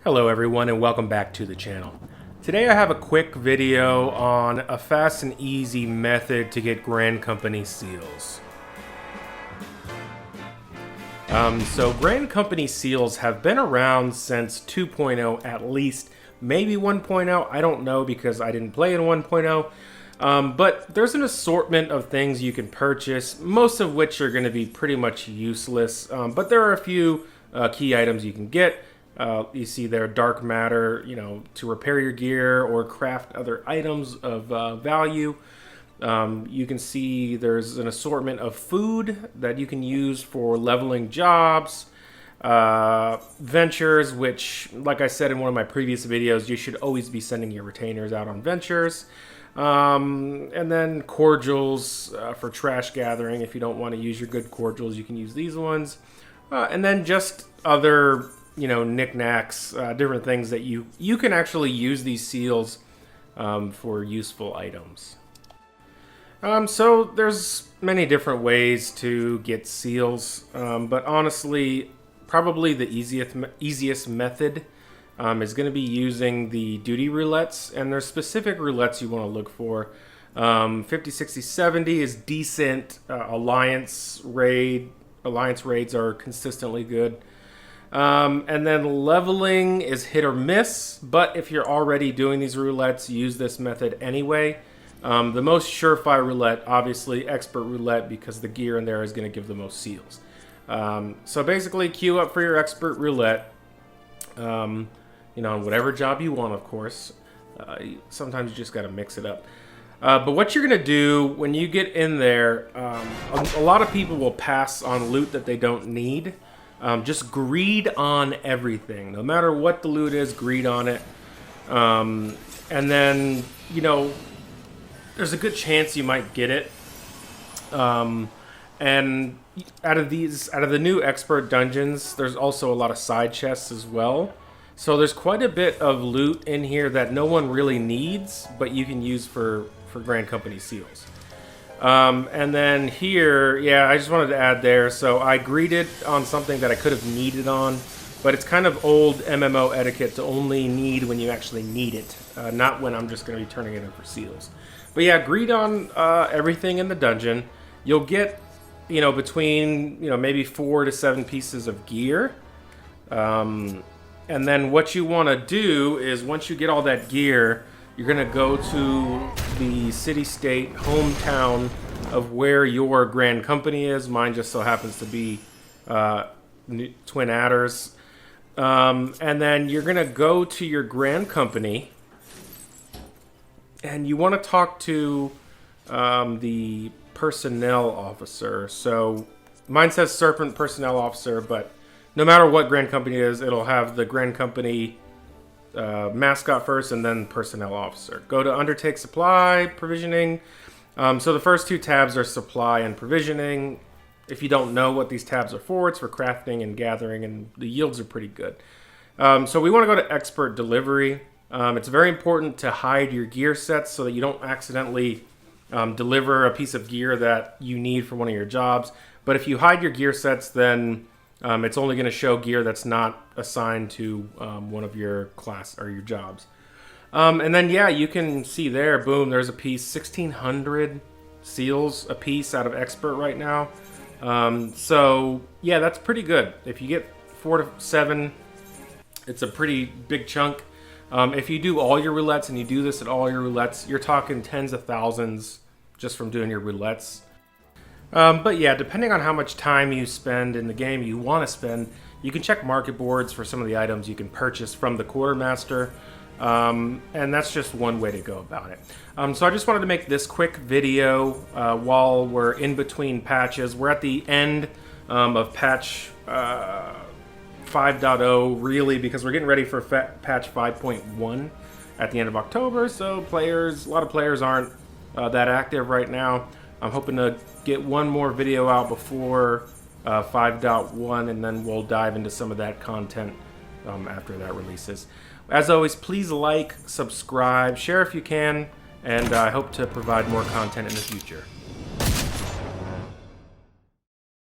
Hello everyone and welcome back to the channel. Today I have a quick video on a fast and easy method to get Grand Company seals. So Grand Company seals have been around since 2.0 at least, maybe 1.0, I don't know because I didn't play in 1.0. But there's an assortment of things you can purchase, most of which are going to be pretty much useless, but there are a few key items you can get. You see there dark matter, to repair your gear or craft other items of value. You can see there's an assortment of food that you can use for leveling jobs, ventures, which, like I said in one of my previous videos, you should always be sending your retainers out on ventures. And then cordials for trash gathering. If you don't want to use your good cordials, you can use these ones. And then just other knickknacks, different things that you can actually use these seals for useful items. So there's many different ways to get seals, but honestly, probably the easiest method is going to be using the duty roulettes, and there's specific roulettes you want to look for. 50, 60, 70 is decent. Alliance raids are consistently good. And then leveling is hit or miss, but if you're already doing these roulettes, use this method anyway. The most surefire roulette, obviously expert roulette, because the gear in there is going to give the most seals. So basically queue up for your expert roulette, on whatever job you want, of course. Sometimes you just got to mix it up. But what you're going to do when you get in there, a lot of people will pass on loot that they don't need. Just greed on everything. No matter what the loot is, greed on it. And then, there's a good chance you might get it. And out of the new expert dungeons, there's also a lot of side chests as well. So there's quite a bit of loot in here that no one really needs, but you can use for Grand Company seals. And then here, I just wanted to add there, so I greeted on something that I could have needed on, but it's kind of old MMO etiquette to only need when you actually need it, not when I'm just going to be turning it in for seals. But yeah, greed on everything in the dungeon. You'll get, between, maybe 4 to 7 pieces of gear. And then what you want to do is once you get all that gear, you're going to go to the city-state hometown of where your Grand Company is. Mine just so happens to be Twin Adders. And then you're going to go to your Grand Company, and you want to talk to the personnel officer. So mine says Serpent Personnel Officer, but no matter what Grand Company is, it'll have the Grand Company mascot first and then personnel officer. Go to undertake supply, provisioning. So the first two tabs are supply and provisioning. If you don't know what these tabs are for, it's for crafting and gathering, and the yields are pretty good. So we want to go to expert delivery. It's very important to hide your gear sets so that you don't accidentally deliver a piece of gear that you need for one of your jobs. But if you hide your gear sets, then it's only going to show gear that's not assigned to one of your class or your jobs. And then, you can see there, boom, there's a piece, 1,600 seals a piece out of expert right now. So, that's pretty good. If you get 4 to 7, it's a pretty big chunk. If you do all your roulettes, and you do this at all your roulettes, you're talking tens of thousands just from doing your roulettes. But depending on how much time you spend in the game you want to spend, you can check market boards for some of the items you can purchase from the quartermaster, and that's just one way to go about it. So I just wanted to make this quick video while we're in between patches. We're at the end of patch 5.0, really, because we're getting ready for patch 5.1 at the end of October, so a lot of players aren't that active right now. I'm hoping to get one more video out before 5.1, and then we'll dive into some of that content after that releases. As always, please like, subscribe, share if you can, and I hope to provide more content in the future.